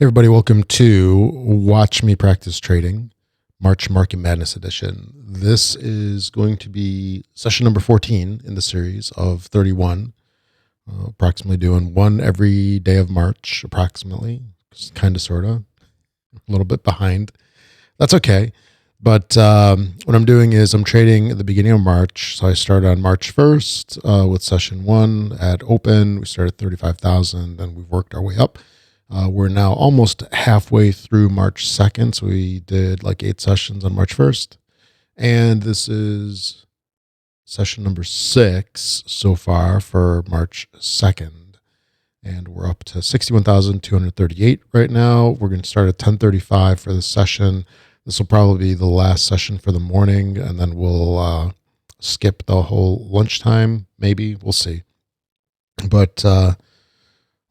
Everybody, welcome to Watch Me Practice Trading, March Market Madness Edition. This is going to be session number 14 in the series of 31, approximately doing one every day of March, approximately, kind of, sort of, a little bit behind. That's okay. But what I'm doing is I'm trading at the beginning of March. So I started on March 1st with session one at open. We started at 35,000, then we've worked our way up. We're now almost halfway through March 2nd. So we did like 8 sessions on March 1st. And this is session number 6 so far for March 2nd. And we're up to 61,238 right now. We're going to start at 10:35 for this session. This will probably be the last session for the morning, and then we'll skip the whole lunchtime. Maybe we'll see. But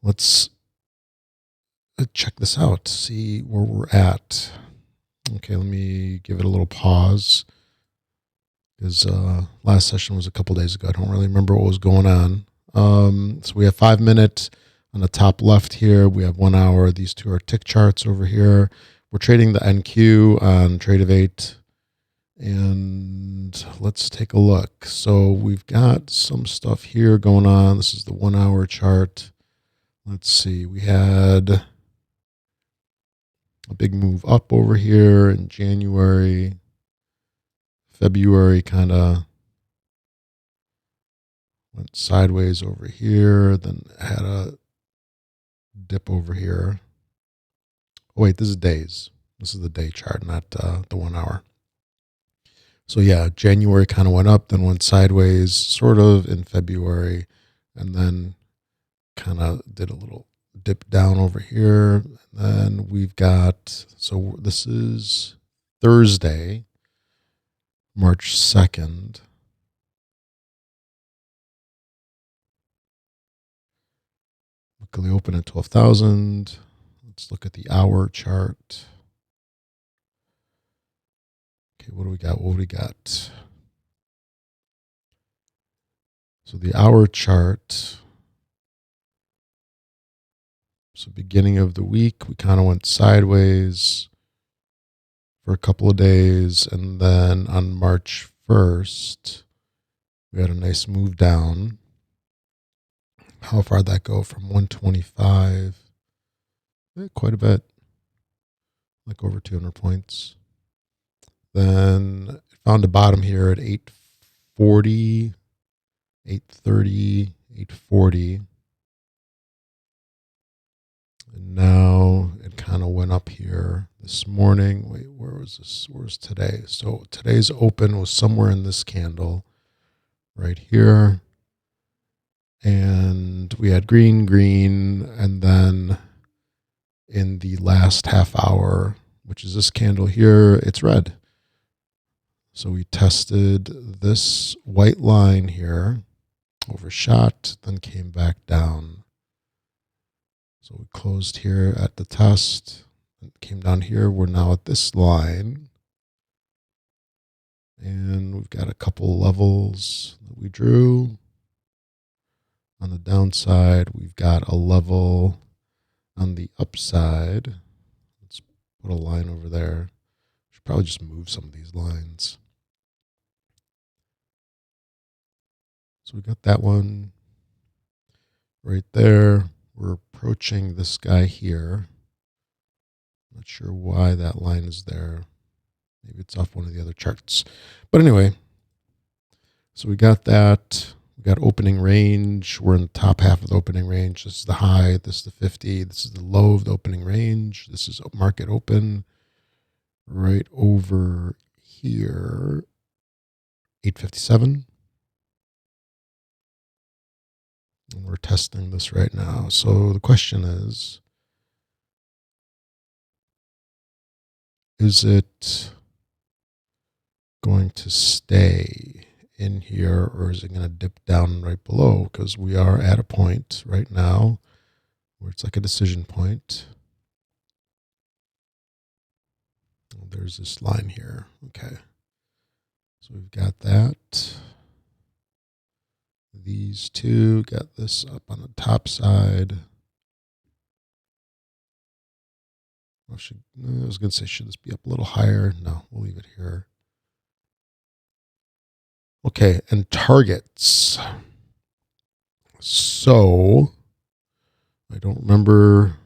let's check this out, see where we're at. Okay, let me give it a little pause because last session was a couple days ago. I don't really remember what was going on. So we have 5 minutes on the top left here. We have 1 hour. These two are tick charts over here. We're trading the NQ on Trade of 8. And let's take a look. So we've got some stuff here going on. This is the 1 hour chart. Let's see. We had a big move up over here in January. February kind of went sideways over here, then had a dip over here. Oh, wait, this is days. This is the day chart, not the 1 hour. So yeah, January kind of went up, then went sideways sort of in February, and then kind of did a little dip down over here. And then we've got, so this is Thursday, March 2nd. Luckily open at 12,000. Let's look at the hour chart. Okay, what do we got? What do we got? So the hour chart. So beginning of the week, we kind of went sideways for a couple of days. And then on March 1st, we had a nice move down. How far did that go? From 125? Quite a bit. Like over 200 points. Then it found a bottom here at 840, 830, 840. And now it kind of went up here this morning. Wait, where was this? Where's today? So today's open was somewhere in this candle right here. And we had green, and then in the last half hour, which is this candle here, it's red. So we tested this white line here, overshot, then came back down. So we closed here at the test, and came down here. We're now at this line. And we've got a couple levels that we drew. On the downside, we've got a level on the upside. Let's put a line over there. Should probably just move some of these lines. So we got that one right there. We're approaching this guy here. Not sure why that line is there. Maybe it's off one of the other charts. But anyway, so we got that. We got opening range. We're in the top half of the opening range. This is the high. This is the 50. This is the low of the opening range. This is market open right over here, 857. And we're testing this right now. So the question is it going to stay in here, or is it going to dip down right below? Because we are at a point right now where it's like a decision point. There's this line here. Okay. So we've got that. These two got this up on the top side. I was going to say, should this be up a little higher? No, we'll leave it here. Okay, and targets. So I don't remember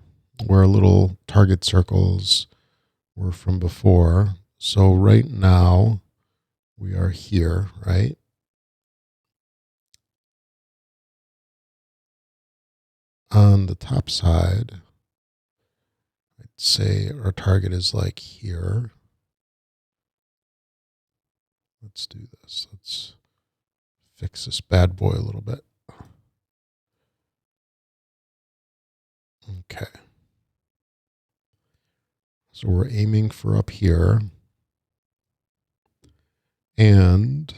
where our little target circles were from before. So right now we are here, right? On the top side, I'd say our target is like here. Let's do this. Let's fix this bad boy a little bit. Okay. So we're aiming for up here. And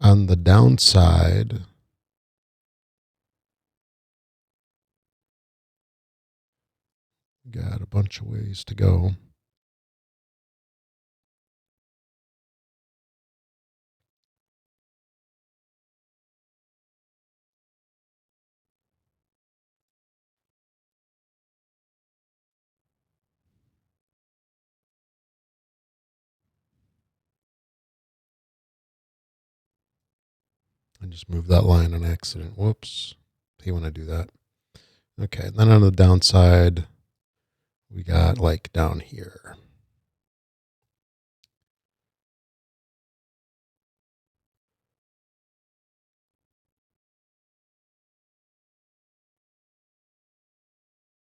on the downside, got a bunch of ways to go. I just moved that line on accident. Whoops. Hate when I do that. Okay, then on the downside, we got like down here.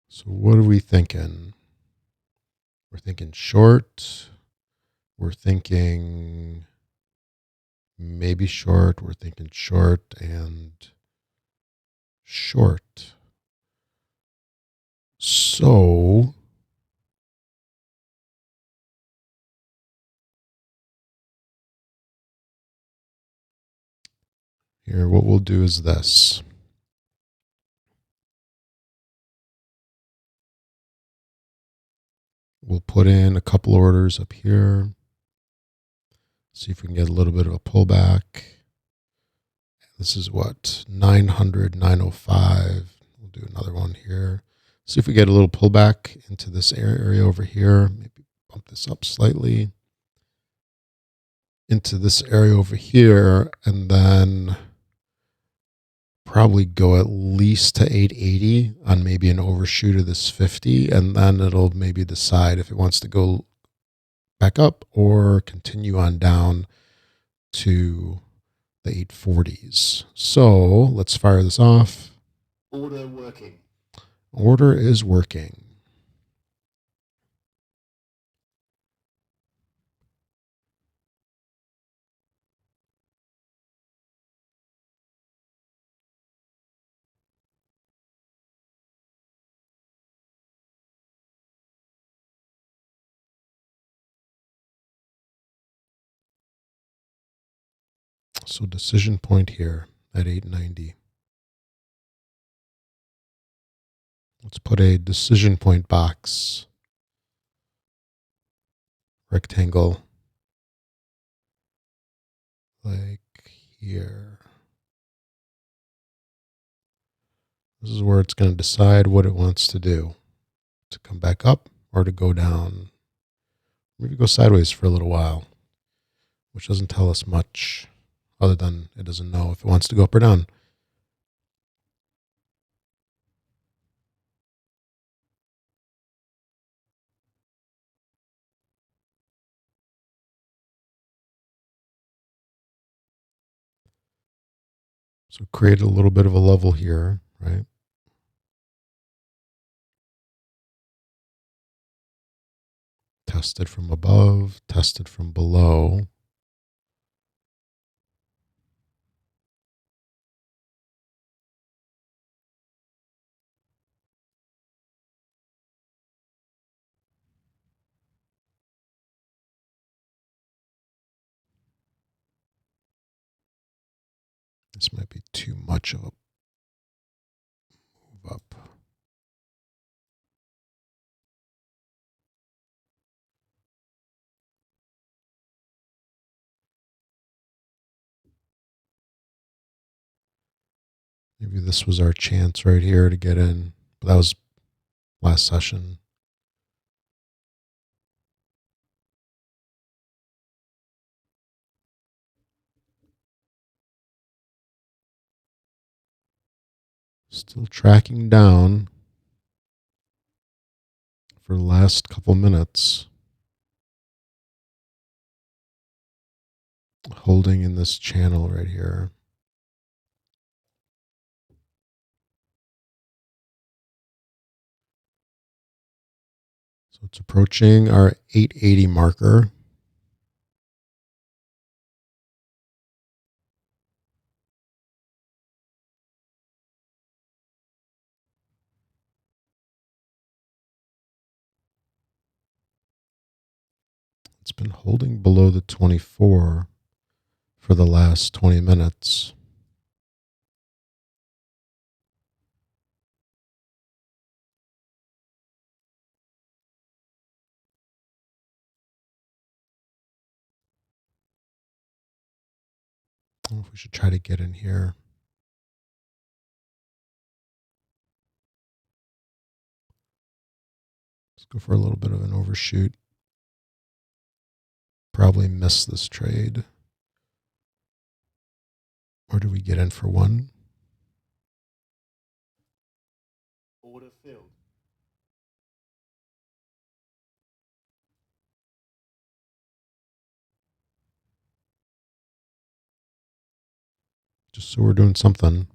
So what are we thinking? We're thinking short. We're thinking maybe short. We're thinking short and short. So here, what we'll do is this. We'll put in a couple orders up here. See if we can get a little bit of a pullback. This is what, 900, 905. We'll do another one here. See if we get a little pullback into this area over here. Maybe bump this up slightly into this area over here, and then probably go at least to 880 on maybe an overshoot of this 50, and then it'll maybe decide if it wants to go back up or continue on down to the 840s. So let's fire this off. Order working. Order is working. So decision point here at 890. Let's put a decision point box, rectangle, like here. This is where it's going to decide what it wants to do, to come back up or to go down. Maybe go sideways for a little while, which doesn't tell us much other than it doesn't know if it wants to go up or down. So create a little bit of a level here, right? Test it from above, test it from below. This might be too much of a move up. Maybe this was our chance right here to get in. But that was last session. Still tracking down for the last couple minutes. Holding in this channel right here. So it's approaching our 880 marker. It's been holding below the 24 for the last 20 minutes. I don't know if we should try to get in here. Let's go for a little bit of an overshoot. Probably miss this trade. Or do we get in for one? Order filled. Just so we're doing something.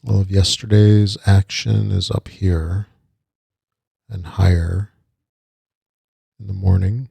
All of yesterday's action is up here and higher in the morning.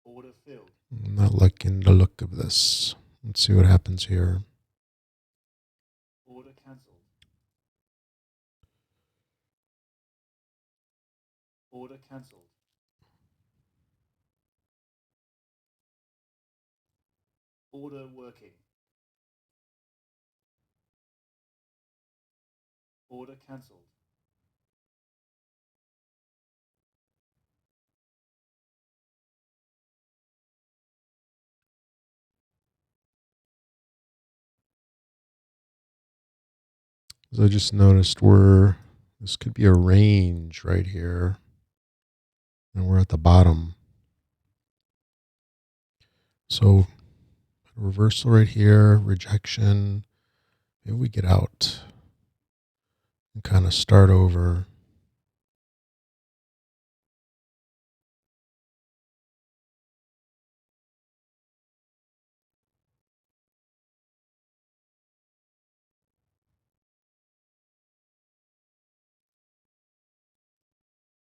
Order filled. I'm not liking the look of this. Let's see what happens here. Order cancelled. Order cancelled. Order working. Order cancelled. As I just noticed, this could be a range right here, and we're at the bottom. So reversal right here, rejection. Maybe we get out and kind of start over.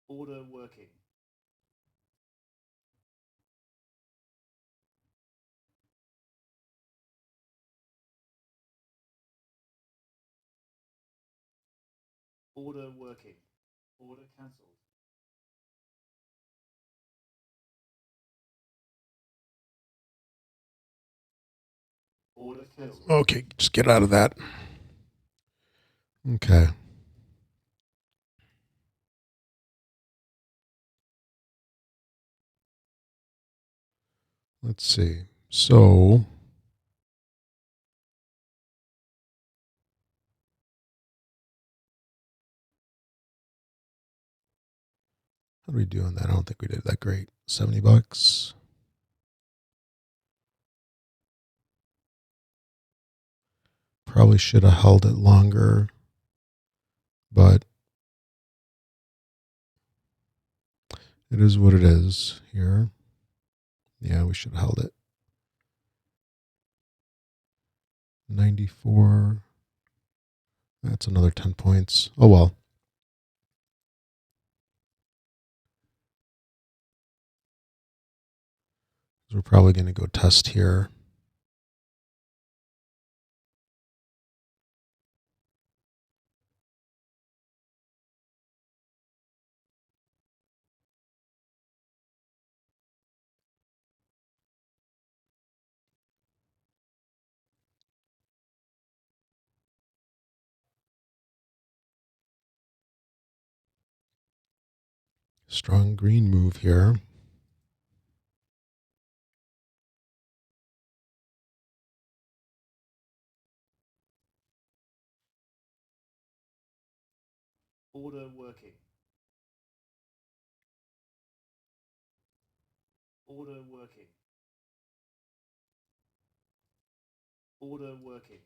Order working. Order working. Order cancelled. Order cancelled. Okay, just get out of that. Okay. Let's see. So how do we do on that? I don't think we did that great. $70. Probably should have held it longer, but it is what it is here. Yeah, we should have held it. 94. That's another 10 points. Oh, well. We're probably going to go test here. Strong green move here. Order working. Order working. Order working.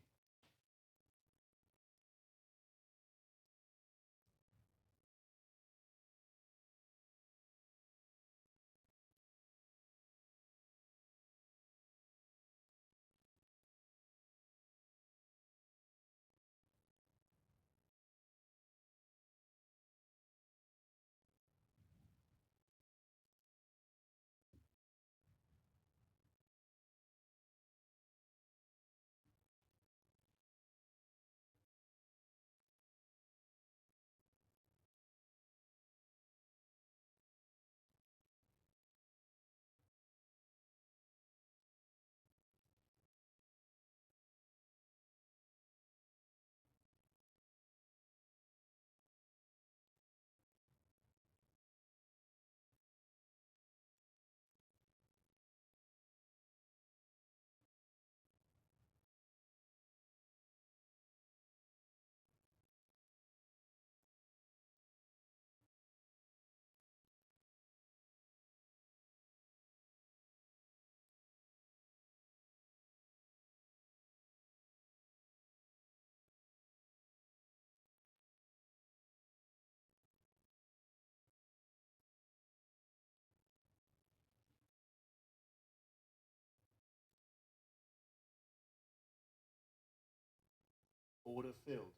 Order filled.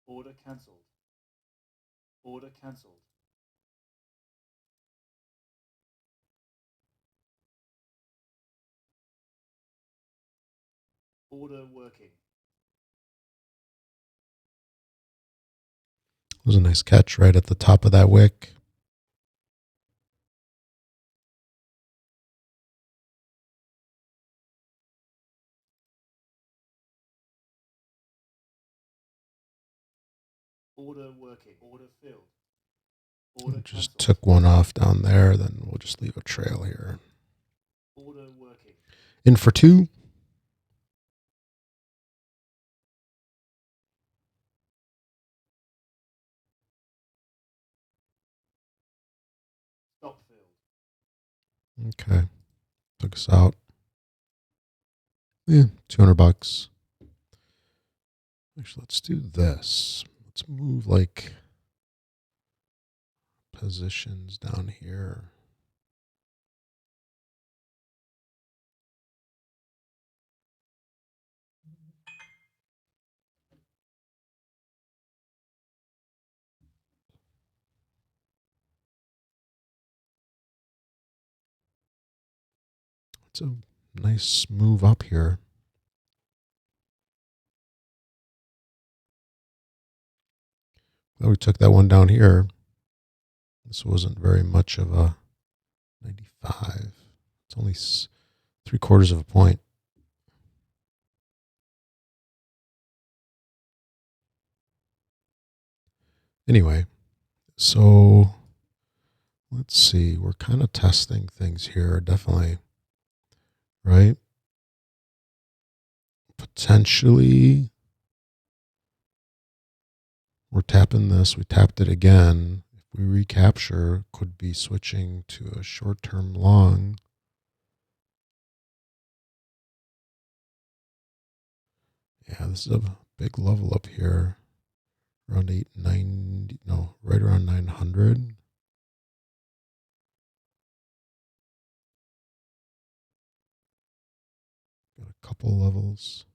Order cancelled. Order cancelled. Order working. It was a nice catch right at the top of that wick. Order working. Order filled. Order Just cancelled. took one off down there. Then we'll just leave a trail here. Order working. In for two. Stop filled. Okay. Took us out. Yeah, $200. Actually, let's do this. Let's move like positions down here. It's a nice move up here. Well, we took that one down here. This wasn't very much of a 95. It's only 3/4 of a point. Anyway, so let's see. We're kind of testing things here, definitely. Right? Potentially, we're tapping this. We tapped it again. If we recapture, could be switching to a short-term long. Yeah, this is a big level up here. Around 890, no, right around 900. Got a couple levels.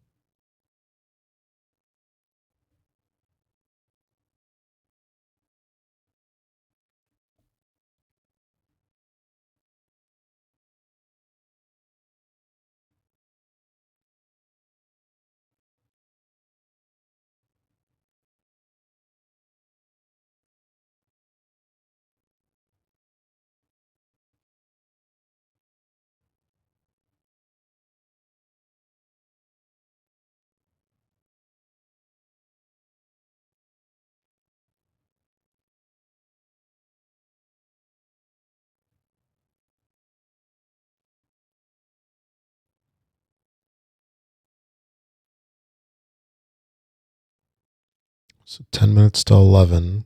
So 10 minutes to 11.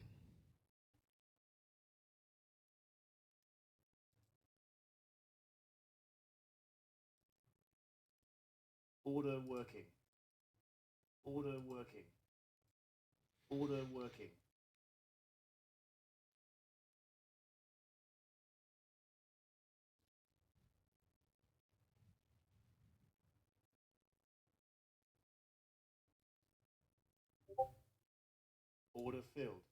Order working. Order working. Order working. Order filled.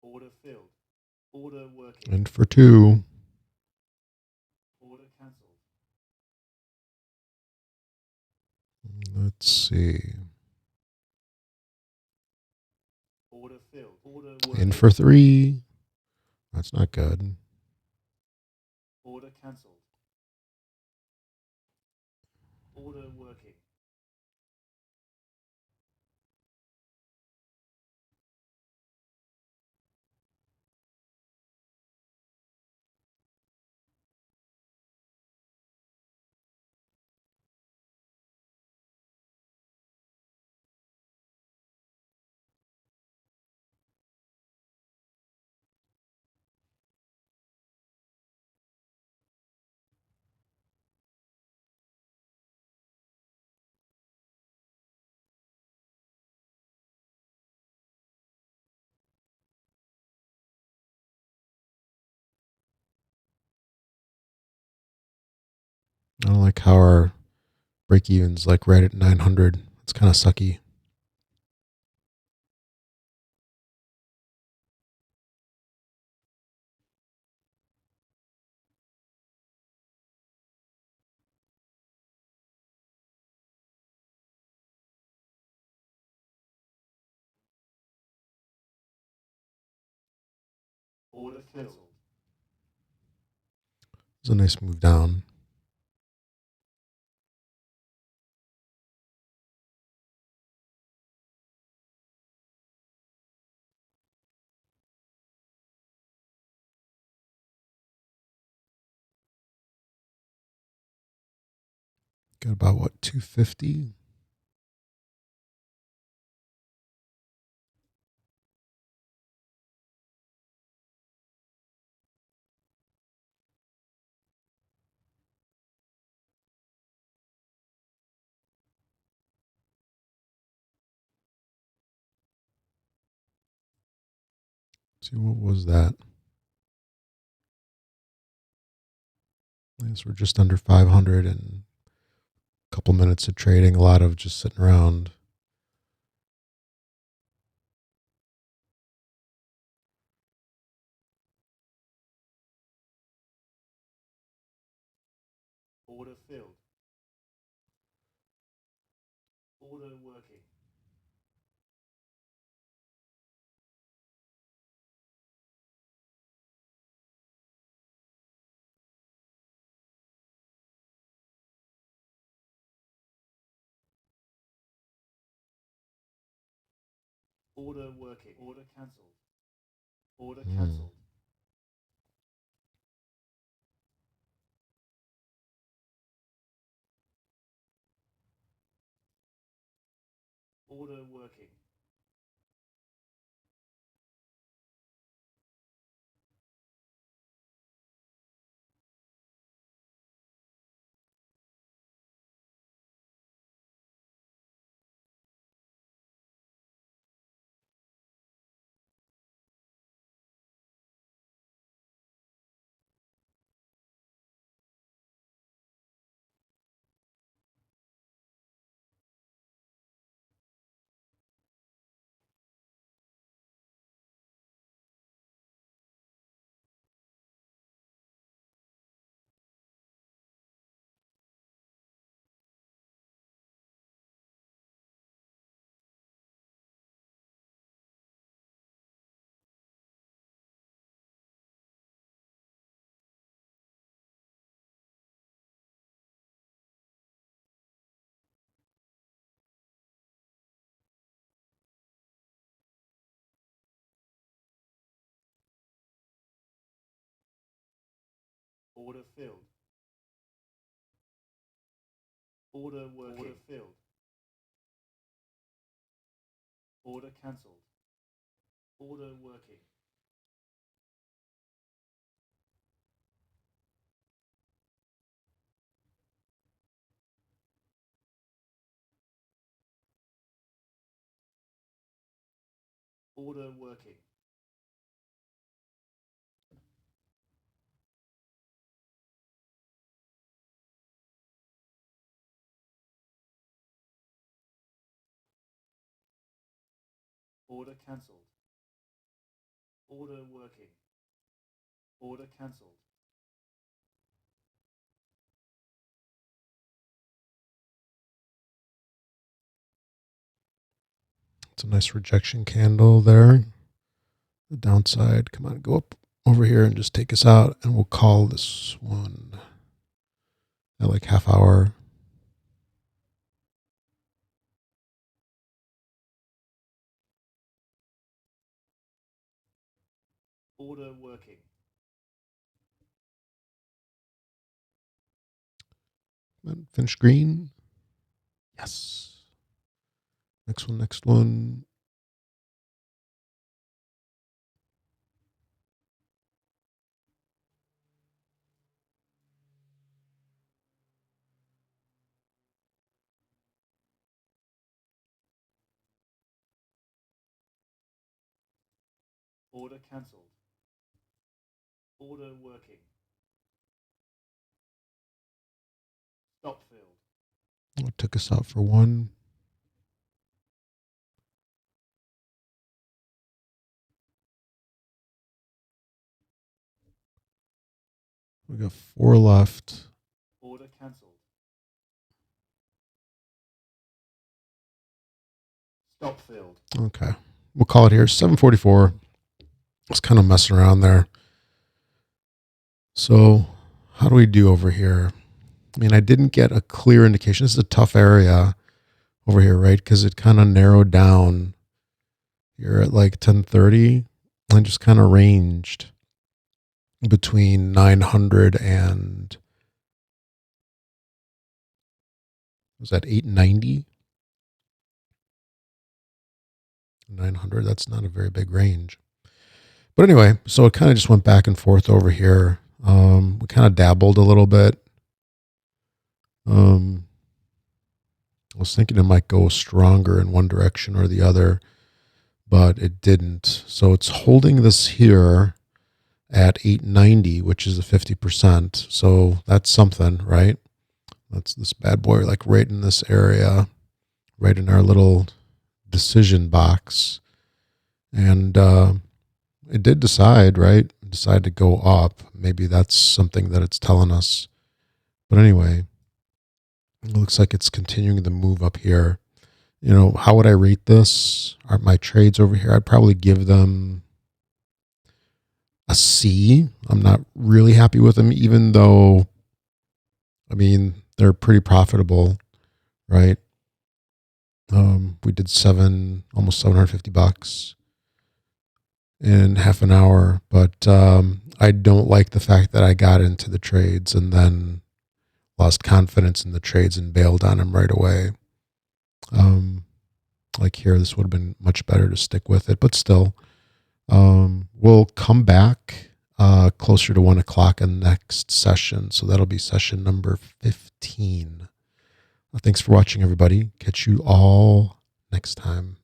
Order filled. Order working. And for 2. Order cancelled. Let's see. Order filled. Order working. In for 3. That's not good. Order cancelled. Order working. I don't like how our break even's like right at 900. It's kind of sucky. Order cancelled. It's a nice move down. Got about what, 250? See, what was that? As we're just under 500 and a couple minutes of trading, a lot of just sitting around. Order filled. Order working. Order working. Order cancelled. Order cancelled. Order working. Order filled. Order working. Order filled. Order cancelled. Order working. Order working. Order cancelled. Order working. Order cancelled. It's a nice rejection candle there. The downside, come on, go up over here and just take us out, and we'll call this one at like half hour. Order working. Finish green. Yes. Next one, next one. Order cancelled. Order working. Stop filled. It took us out for one. We got 4 left. Order cancelled. Stop filled. Okay. We'll call it here. 744. It's kind of messing around there. So how do we do over here? I mean, I didn't get a clear indication. This is a tough area over here, right? Because it kind of narrowed down. You're at like 1030 and just kind of ranged between 900 and was that 890? 900, that's not a very big range. But anyway, so it kind of just went back and forth over here. We kind of dabbled a little bit. I was thinking it might go stronger in one direction or the other, but it didn't. So it's holding this here. at 890, which is a 50%. So that's something, right? That's this bad boy, like right in this area, right in our little decision box. And it did decide, right? Decide to go up. Maybe that's something that it's telling us. But anyway, it looks like it's continuing to move up here. You know, how would I rate this? Are my trades over here? I'd probably give them a C. I'm not really happy with them, even though, I mean, they're pretty profitable, right? We did almost $750 in half an hour, but I don't like the fact that I got into the trades and then lost confidence in the trades and bailed on them right away. Like here, this would have been much better to stick with it, but still, we'll come back closer to 1 o'clock in the next session. So that'll be session number 15. Thanks for watching, everybody. Catch you all next time.